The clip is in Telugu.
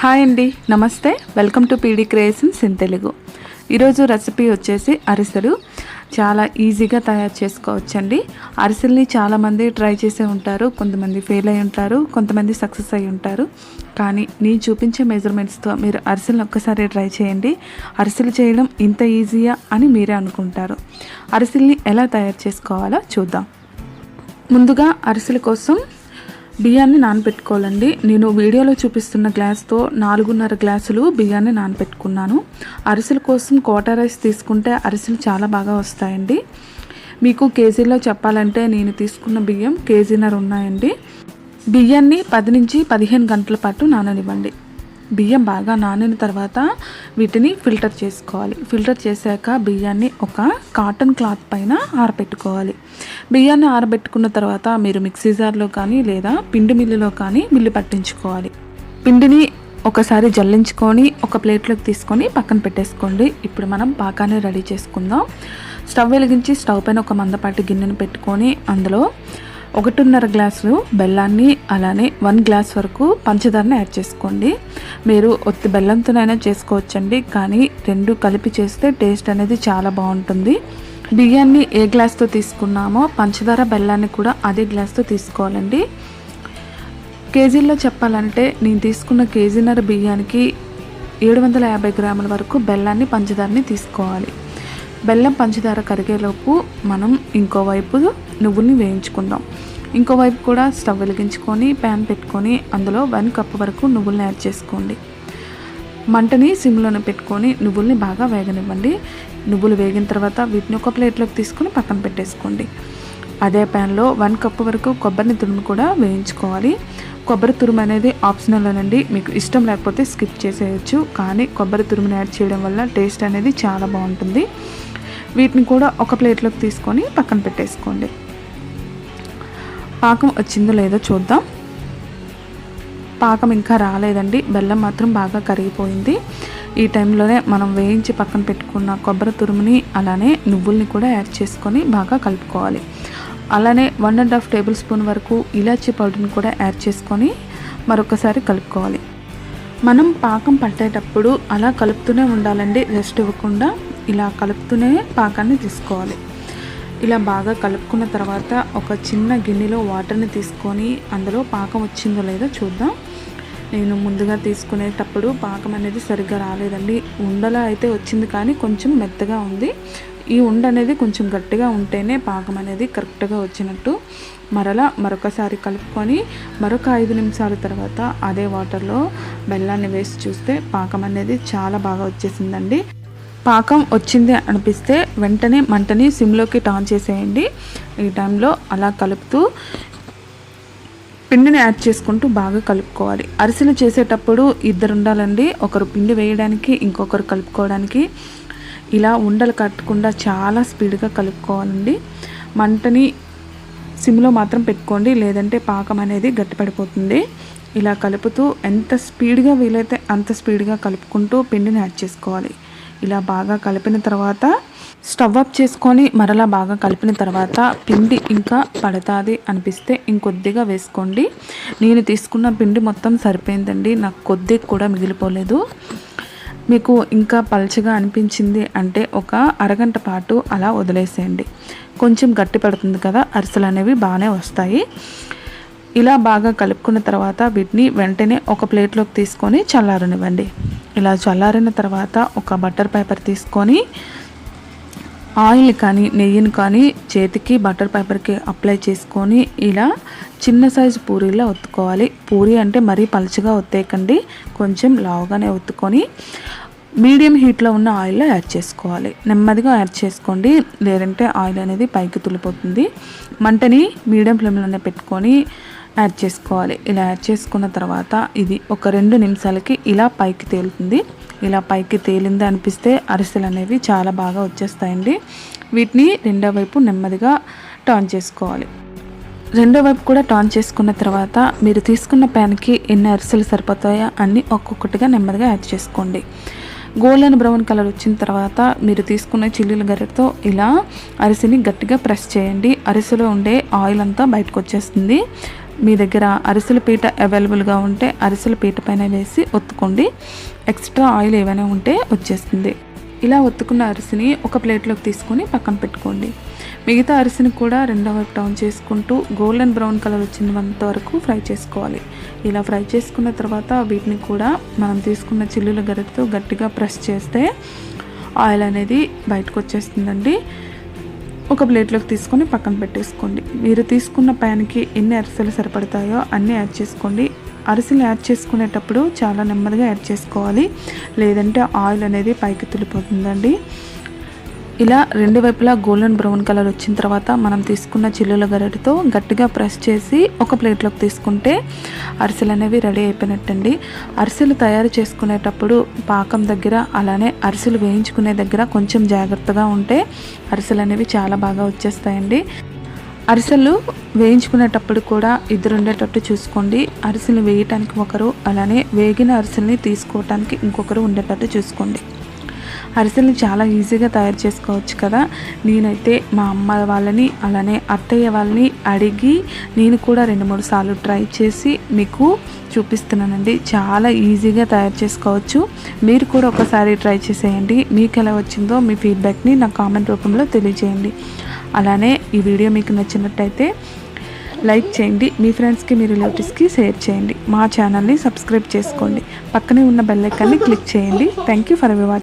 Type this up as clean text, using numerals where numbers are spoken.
హాయ్ అండి, నమస్తే. Welcome to PD creations in Telugu. ఈరోజు రెసిపీ వచ్చేసి అరిసెలు. చాలా ఈజీగా తయారు చేసుకోవచ్చండి. అరిసెల్ని చాలామంది ట్రై చేసే ఉంటారు, కొంతమంది ఫెయిల్ అయి ఉంటారు, కొంతమంది సక్సెస్ అయి ఉంటారు. కానీ నేను చూపించే మెజర్మెంట్స్తో మీరు అరిసెలను ఒక్కసారి ట్రై చేయండి. అరిసెలు చేయడం ఇంత ఈజీయా అని మీరే అనుకుంటారు. అరిసెల్ని ఎలా తయారు చేసుకోవాలో చూద్దాం. ముందుగా అరిసెల కోసం బియ్యాన్ని నానబెట్టుకోవాలండి. నేను వీడియోలో చూపిస్తున్న గ్లాస్తో 4.5 గ్లాసులు బియ్యాన్ని నానబెట్టుకున్నాను. అరిసెల కోసం కోటా రైస్ తీసుకుంటే అరిసెలు చాలా బాగా వస్తాయండి. మీకు కేజీలో చెప్పాలంటే నేను తీసుకున్న బియ్యం కేజీన్నర ఉన్నాయండి. బియ్యాన్ని 10 నుంచి 15 గంటల పాటు నాననివ్వండి. బియ్యం బాగా నానిన తర్వాత వీటిని ఫిల్టర్ చేసుకోవాలి. ఫిల్టర్ చేశాక బియ్యాన్ని ఒక కాటన్ క్లాత్ పైన ఆరబెట్టుకోవాలి. బియ్యాన్ని ఆరబెట్టుకున్న తర్వాత మీరు మిక్సీ జార్లో కానీ లేదా పిండి మిల్లులో కానీ మిల్లు పట్టించుకోవాలి. పిండిని ఒకసారి జల్లించుకొని ఒక ప్లేట్లోకి తీసుకొని పక్కన పెట్టేసుకోండి. ఇప్పుడు మనం పాకాన్ని రెడీ చేసుకుందాం. స్టవ్ వెలిగించి స్టవ్ పైన ఒక మందపాటి గిన్నెను పెట్టుకొని అందులో 1.5 గ్లాసులు బెల్లాన్ని అలానే 1 గ్లాస్ వరకు పంచదారని యాడ్ చేసుకోండి. మీరు ఒత్తి బెల్లంతోనైనా చేసుకోవచ్చండి, కానీ రెండు కలిపి చేస్తే టేస్ట్ అనేది చాలా బాగుంటుంది. బియ్యాన్ని ఏ గ్లాస్తో తీసుకున్నామో పంచదార బెల్లాన్ని కూడా అదే గ్లాస్తో తీసుకోవాలండి. కేజీల్లో చెప్పాలంటే నేను తీసుకున్న కేజీన్నర బియ్యానికి 750 గ్రాముల వరకు బెల్లాన్ని పంచదారని తీసుకోవాలి. బెల్లం పంచదార కరిగేలోపు మనం ఇంకోవైపు నువ్వుల్ని వేయించుకుందాం. ఇంకోవైపు కూడా స్టవ్ వెలిగించుకొని ప్యాన్ పెట్టుకొని అందులో 1 కప్ వరకు నువ్వుల్ని యాడ్ చేసుకోండి. మంటని సిమ్లోనే పెట్టుకొని నువ్వుల్ని బాగా వేగనివ్వండి. నువ్వులు వేగిన తర్వాత వీటిని ఒక ప్లేట్లోకి తీసుకొని పక్కన పెట్టేసుకోండి. అదే ప్యాన్లో 1 కప్ వరకు కొబ్బరిని తురుము కూడా వేయించుకోవాలి. కొబ్బరి తురుము అనేది ఆప్షనల్ అనండి, మీకు ఇష్టం లేకపోతే స్కిప్ చేసేయచ్చు. కానీ కొబ్బరి తురుముని యాడ్ చేయడం వల్ల టేస్ట్ అనేది చాలా బాగుంటుంది. వీటిని కూడా ఒక ప్లేట్లోకి తీసుకొని పక్కన పెట్టేసుకోండి. పాకం వచ్చిందో లేదో చూద్దాం. పాకం ఇంకా రాలేదండి, బెల్లం మాత్రం బాగా కరిగిపోయింది. ఈ టైంలోనే మనం వేయించి పక్కన పెట్టుకున్న కొబ్బరి తురుముని అలానే నువ్వుల్ని కూడా యాడ్ చేసుకొని బాగా కలుపుకోవాలి. అలానే 1.5 టేబుల్ స్పూన్ వరకు ఇలాచీ పౌడర్ని కూడా యాడ్ చేసుకొని మరొకసారి కలుపుకోవాలి. మనం పాకం పట్టేటప్పుడు అలా కలుపుతూనే ఉండాలండి, రెస్ట్ ఇవ్వకుండా ఇలా కలుపుతూనే పాకాన్ని తీసుకోవాలి. ఇలా బాగా కలుపుకున్న తర్వాత ఒక చిన్న గిన్నెలో వాటర్ని తీసుకొని అందులో పాకం వచ్చిందో లేదో చూద్దాం. నేను ముందుగా తీసుకునేటప్పుడు పాకం అనేది సరిగ్గా రాలేదండి. ఉండలా అయితే వచ్చింది, కానీ కొంచెం మెత్తగా ఉంది. ఈ ఉండ అనేది కొంచెం గట్టిగా ఉంటేనే పాకం అనేది కరెక్ట్గా వచ్చినట్టు. మరొకసారి కలుపుకొని మరొక 5 నిమిషాల తర్వాత అదే వాటర్లో బెల్లాన్ని వేసి చూస్తే పాకం అనేది చాలా బాగా వచ్చేసిందండి. పాకం వచ్చింది అనిపిస్తే వెంటనే మంటని సిమ్లోకి టర్న్ చేసేయండి. ఈ టైంలో అలా కలుపుతూ పిండిని యాడ్ చేసుకుంటూ బాగా కలుపుకోవాలి. అరిసెలు చేసేటప్పుడు 2 ఉండాలండి, ఒకరు పిండి వేయడానికి ఇంకొకరు కలుపుకోవడానికి. ఇలా ఉండలు కట్టకుండా చాలా స్పీడ్గా కలుపుకోవాలండి. మంటని సిమ్లో మాత్రం పెట్టుకోండి, లేదంటే పాకం అనేది గట్టిపడిపోతుంది. ఇలా కలుపుతూ ఎంత స్పీడ్గా వీలైతే అంత స్పీడ్గా కలుపుకుంటూ పిండిని యాడ్ చేసుకోవాలి. ఇలా బాగా కలిపిన తర్వాత స్టవ్ ఆఫ్ చేసుకొని మరలా బాగా కలిపిన తర్వాత పిండి ఇంకా పడుతుంది అనిపిస్తే ఇంకొద్దిగా వేసుకోండి. నేను తీసుకున్న పిండి మొత్తం సరిపోయిందండి, నాకు కొద్దిగా కూడా మిగిలిపోలేదు. మీకు ఇంకా పల్చగా అనిపించింది అంటే ఒక అరగంట పాటు అలా వదిలేసేయండి. కొంచెం గట్టి పడుతుంది కదా, అరిసెలు అనేవి బాగానే వస్తాయి. ఇలా బాగా కలుపుకున్న తర్వాత వీటిని వెంటనే ఒక ప్లేట్లోకి తీసుకొని చల్లారనివ్వండి. ఇలా చల్లారిన తర్వాత ఒక బటర్ పేపర్ తీసుకొని ఆయిల్ కానీ నెయ్యిని కానీ చేతికి బటర్ పేపర్కి అప్లై చేసుకొని ఇలా చిన్న సైజు పూరీలా ఒత్తుకోవాలి. పూరీ అంటే మరీ పలుచగా ఒత్తేయకండి, కొంచెం లావుగానే ఒత్తుకొని మీడియం హీట్లో ఉన్న ఆయిల్లో యాడ్ చేసుకోవాలి. నెమ్మదిగా యాడ్ చేసుకోండి, లేదంటే ఆయిల్ అనేది పైకి తులిపోతుంది. మంటని మీడియం ఫ్లేమ్లోనే పెట్టుకొని యాడ్ చేసుకోవాలి. ఇలా యాడ్ చేసుకున్న తర్వాత ఇది ఒక 2 నిమిషాలకి ఇలా పైకి తేలుతుంది. ఇలా పైకి తేలింది అనిపిస్తే అరిసెలు అనేవి చాలా బాగా వచ్చేస్తాయండి. వీటిని రెండో వైపు నెమ్మదిగా టర్న్ చేసుకోవాలి. రెండో వైపు కూడా టర్న్ చేసుకున్న తర్వాత మీరు తీసుకున్న ప్యాన్కి ఎన్ని అరిసెలు సరిపోతాయో అన్నీ ఒక్కొక్కటిగా నెమ్మదిగా యాడ్ చేసుకోండి. గోల్డెన్ బ్రౌన్ కలర్ వచ్చిన తర్వాత మీరు తీసుకున్న చిల్లీల గరిటతో ఇలా అరిసెని గట్టిగా ప్రెస్ చేయండి. అరిసెలో ఉండే ఆయిల్ అంతా బయటకు వచ్చేస్తుంది. మీ దగ్గర అరిసెల పీట అవైలబుల్గా ఉంటే అరిసెల పీట పైన వేసి ఒత్తుకోండి. ఎక్స్ట్రా ఆయిల్ ఏమైనా ఉంటే వచ్చేస్తుంది. ఇలా ఒత్తుకున్న అరిసిని ఒక ప్లేట్లోకి తీసుకొని పక్కన పెట్టుకోండి. మిగతా అరిసిని కూడా రెండో వైపు టర్న్ చేసుకుంటూ గోల్డెన్ బ్రౌన్ కలర్ వచ్చినంత వరకు ఫ్రై చేసుకోవాలి. ఇలా ఫ్రై చేసుకున్న తర్వాత వీటిని కూడా మనం తీసుకున్న చిల్లుల గరిటెతో గట్టిగా ప్రెస్ చేస్తే ఆయిల్ అనేది బయటకు వచ్చేస్తుందండి. ఒక ప్లేట్లోకి తీసుకొని పక్కన పెట్టేసుకోండి. మీరు తీసుకున్న ప్యాన్కి ఎన్ని అరిసెలు సరిపడతాయో అన్నీ యాడ్ చేసుకోండి. అరిసెలు యాడ్ చేసుకునేటప్పుడు చాలా నెమ్మదిగా యాడ్ చేసుకోవాలి, లేదంటే ఆయిల్ అనేది పైకి తులిపోతుందండి. ఇలా రెండు వైపులా గోల్డెన్ బ్రౌన్ కలర్ వచ్చిన తర్వాత మనం తీసుకున్న చిల్లుల గరిటెతో గట్టిగా ప్రెస్ చేసి ఒక ప్లేట్లోకి తీసుకుంటే అరిసెలు అనేవి రెడీ అయిపోయినట్టండి. అరిసెలు తయారు చేసుకునేటప్పుడు పాకం దగ్గర అలానే అరిసెలు వేయించుకునే దగ్గర కొంచెం జాగ్రత్తగా ఉంటే అరిసెలు అనేవి చాలా బాగా వచ్చేస్తాయండి. అరిసెలు వేయించుకునేటప్పుడు కూడా ఇద్దరు ఉండేటట్టు చూసుకోండి. అరిసెలు వేయటానికి ఒకరు, అలానే వేగిన అరిసెల్ని తీసుకోవటానికి ఇంకొకరు ఉండేటట్టు చూసుకోండి. అరిసెల్ని చాలా ఈజీగా తయారు చేసుకోవచ్చు కదా. నేనైతే మా అమ్మ వాళ్ళని అలానే అత్తయ్య వాళ్ళని అడిగి నేను కూడా 2-3 సార్లు ట్రై చేసి మీకు చూపిస్తున్నానండి. చాలా ఈజీగా తయారు చేసుకోవచ్చు. మీరు కూడా ఒకసారి ట్రై చేసేయండి. మీకు ఎలా వచ్చిందో మీ ఫీడ్బ్యాక్ని నా కామెంట్ రూపంలో తెలియజేయండి. అలానే ఈ వీడియో మీకు నచ్చినట్టయితే లైక్ చేయండి. మీ ఫ్రెండ్స్కి, మీ రిలేటివ్స్కి షేర్ చేయండి. మా ఛానల్ని సబ్స్క్రైబ్ చేసుకోండి. పక్కనే ఉన్న బెల్ ఐకాన్ని క్లిక్ చేయండి. Thank you for watching.